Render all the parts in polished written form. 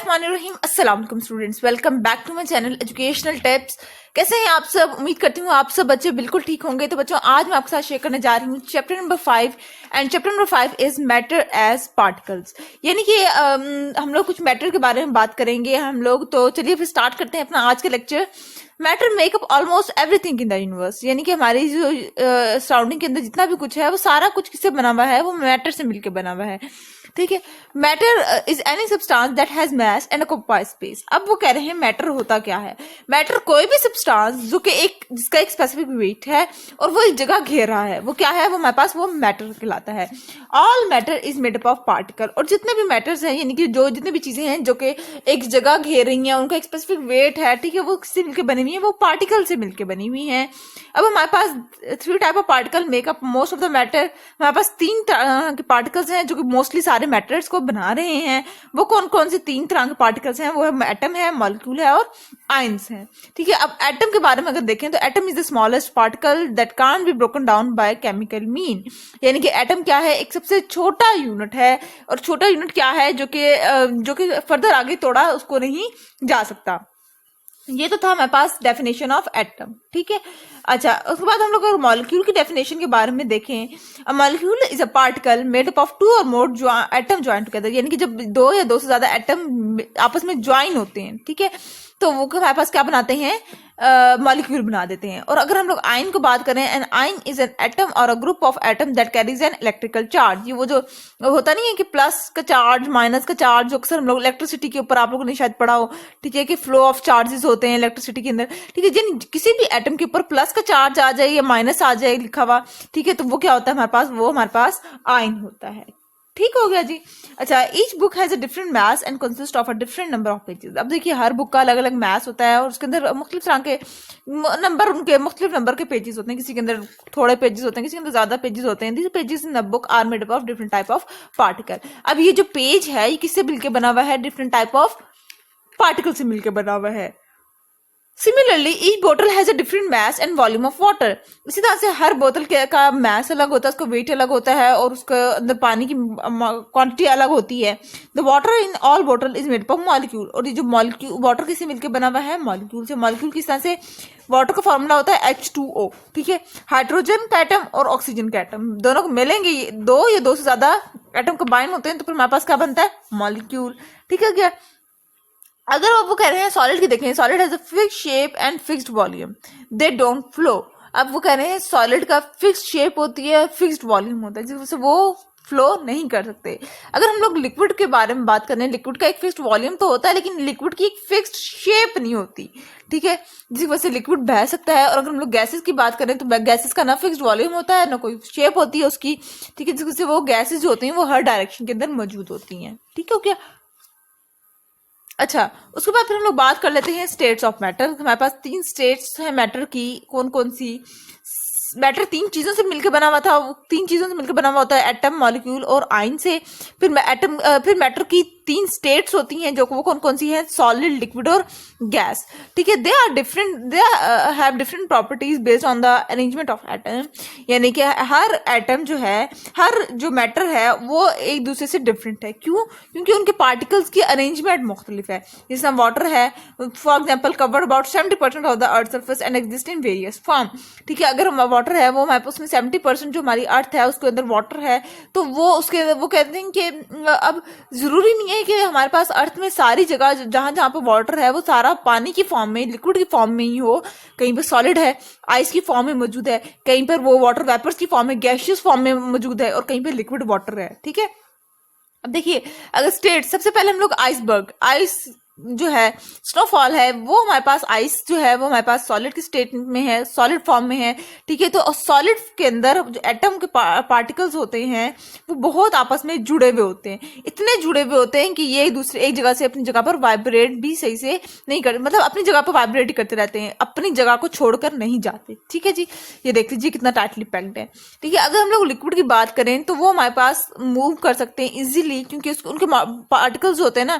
बिस्मिल्लाहिर्रहमानिर्रहीम। अस्सलाम वालेकुम students, welcome back to my channel educational tips. कैसे हैं आप सब? उम्मीद करती हूँ आप सब बच्चे बिल्कुल ठीक होंगे। तो बच्चों, आज मैं आपके साथ शेयर करने जा रही हूँ chapter number 5 and chapter number 5 is matter as particles. यानी कि हम लोग कुछ मैटर के बारे में बात करेंगे हम लोग। तो चलिए फिर स्टार्ट करते हैं अपना आज का lecture. Matter makeup almost everything in the universe, यानी कि हमारी जो सराउंडिंग के अंदर जितना भी कुछ है वो सारा कुछ किससे बना हुआ है? वो मैटर से मिलकर बना हुआ है। ठीक है, matter is any substance that has mass and occupies space. अब वो कह रहे हैं मैटर होता क्या है? मैटर कोई भी सब्सटेंस जो कि जिसका एक स्पेसिफिक वेट है और वो एक जगह घेर रहा है, वो क्या है? वो हमारे पास वो मैटर कहलाता है। All matter is made up of particle. और जितने भी मैटर्स हैं, यानी कि जो जितनी भी चीजें हैं जो कि एक जगह घेर रही हैं, उनका एक स्पेसिफिक वेट है, ठीक है, वो किससे मिलकर बनी हुई है? वो पार्टिकल से मिलकर बनी हुई है। अब हमारे पास 3 type of particle makeup most of the matter. हमारे पास 3 तरह के पार्टिकल्स हैं जो कि मोस्टली सारे मैटर्स को बना रहे हैं। वो कौन कौन से 3 तरह के पार्टिकल्स हैं? वो है एटम है, मॉलिक्यूल है और आयंस हैं। ठीक है, अब एटम के बारे में अगर देखें तो atom is the smallest particle that can't be broken down by chemical mean. यानी कि एटम क्या है? एक सबसे छोटा यूनिट है। और छोटा यूनिट क्या है? जो कि फर्दर आगे तोड़ा उसको नहीं जा सकता। ये तो था हमारे पास डेफिनेशन ऑफ एटम। ठीक है, अच्छा, उसके बाद हम लोग अगर मॉलिक्यूल की डेफिनेशन के बारे में देखें, a molecule is a particle made up of 2 और मोर एटम ज्वाइन टुगेदर। यानी कि जब 2 या 2 से ज्यादा एटम आपस में ज्वाइन होते हैं, ठीक है, तो वो हमारे पास क्या बनाते हैं? मॉलिक्यूल बना देते हैं। और अगर हम लोग आयन को बात करें, an ion is an atom और a group of atom that carries an electrical charge. ये वो जो होता नहीं है कि प्लस का चार्ज माइनस का चार्ज, जो अक्सर हम लोग इलेक्ट्रिसिटी के ऊपर आप लोगों ने शायद पढ़ा हो, ठीक है, कि फ्लो ऑफ चार्जेस होते हैं इलेक्ट्रिसिटी के अंदर। ठीक है, जिन किसी भी एटम के ऊपर प्लस का चार्ज आ जाए या माइनस आ जाए लिखा हुआ, ठीक है, तो वो क्या होता है हमारे पास? वो हमारे पास आयन होता है। ठीक हो गया जी। अच्छा, each book has a different maths and consist of a different number of pages. अब देखिए, हर बुक का अलग अलग मैथ्स होता है और उसके अंदर मुख्तलिफ तरह के नंबर, उनके मुख्तलिफ नंबर के पेजेस होते हैं। किसी के अंदर थोड़े पेजेस होते हैं, किसी के अंदर ज्यादा पेजेस होते हैं। This pages in the book are made up of different type of particle. अब ये जो पेज है ये किससे मिलकर बना हुआ है? डिफरेंट टाइप ऑफ पार्टिकल से मिलकर बना हुआ है। Similarly, each bottle has a different mass and volume of water. इसी तरह से हर बोतल का मैस अलग होता है, उसका वेट अलग होता है और उसके अंदर पानी की क्वांटिटी अलग होती है। The water in all bottle is made up of molecule। और ये जो मॉलिक्यूल वाटर किससे मिलकर बना हुआ है? मॉलिक्यूल से। मॉलिक्यूल किस तरह से? वाटर का फॉर्मूला होता है H2O। ठीक है, हाइड्रोजन का एटम और ऑक्सीजन का एटम दोनों को मिलेंगे, 2 या 2 से ज्यादा एटम कंबाइन होते हैं, तो फिर हमारे पास क्या बनता है? मॉलिक्यूल। ठीक है क्या? अगर वो कह रहे हैं सॉलिड की देखें, solid has a fixed shape and fixed volume, they don't flow. अब वो कह रहे हैं सॉलिड का फिक्स्ड शेप होती है, फिक्स्ड वॉल्यूम होता है, जिससे वो फ्लो नहीं कर सकते। अगर हम लोग लिक्विड के बारे में बात करें, लिक्विड का एक फिक्स्ड वॉल्यूम तो होता है, लेकिन लिक्विड की एक फिक्स्ड शेप नहीं होती। ठीक है, जिसकी वजह से लिक्विड बह सकता है। और अगर हम लोग गैसेस की बात करें तो गैसेस का ना फिक्स्ड वॉल्यूम होता है, ना कोई शेप होती है उसकी। ठीक है, जिसकी वजह से वो गैसेस जो होती हैं वो हर डायरेक्शन के अंदर मौजूद होती हैं। ठीक है क्या? अच्छा, उसके बाद फिर हम लोग बात कर लेते हैं स्टेट्स ऑफ मैटर। हमारे पास 3 स्टेट्स हैं मैटर की। कौन कौन सी? मैटर 3 चीजों से मिलकर बना हुआ था। वो 3 चीजों से मिलकर बना हुआ होता है, एटम, मॉलिक्यूल और आयन से। फिर मैटर की 3 स्टेट्स होती हैं, जो वो कौन कौन सी हैं? सॉलिड, लिक्विड और गैस। ठीक है, they have different properties based on the arrangement of atom. यानी कि हर एटम जो है, हर जो मैटर है, वो एक दूसरे से डिफरेंट है। क्यों? क्योंकि उनके पार्टिकल्स की अरेंजमेंट मुख्तलिफ है। जैसे वाटर है, for example, covered about 70% of the earth surface and exist in various form. ठीक है, अगर वाटर है, वो हमारे पास उसमें 70% जो हमारी अर्थ है उसके अंदर वाटर है, तो वो कहते हैं कि अब जरूरी नहीं है कि हमारे पास अर्थ में सारी जगह जहां जहां पर वाटर है वो सारा पानी की फॉर्म में, लिक्विड की फॉर्म में ही हो। कहीं पर सॉलिड है, आइस की फॉर्म में मौजूद है, कहीं पर वो वाटर वेपर्स की फॉर्म में, गैसियस फॉर्म में मौजूद है, और कहीं पर लिक्विड वाटर है। ठीक है, अब देखिए, अगर स्टेट, सबसे पहले हम लोग आइसबर्ग, आइस जो है, स्नोफॉल है, वो हमारे पास आइस जो है वो हमारे पास सॉलिड की स्टेट में है, सॉलिड फॉर्म में है। ठीक है, तो सॉलिड के अंदर जो एटम के पार्टिकल्स होते हैं वो बहुत आपस में जुड़े हुए होते हैं। इतने जुड़े हुए होते हैं कि ये एक जगह से अपनी जगह पर वाइब्रेट भी सही से नहीं करते, मतलब अपनी जगह पर वाइब्रेट ही करते रहते हैं, अपनी जगह को छोड़कर नहीं जाते। ठीक है जी, ये देख लीजिए कितना टाइटली पैक्ड है। ठीक है, अगर हम लोग लिक्विड की बात करें तो वो हमारे पास मूव कर सकते हैं इजीली, क्योंकि उनके पार्टिकल्स होते हैं ना,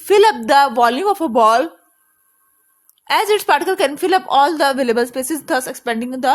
fill up the volume of a ball as its particle can fill up all the available spaces thus expanding the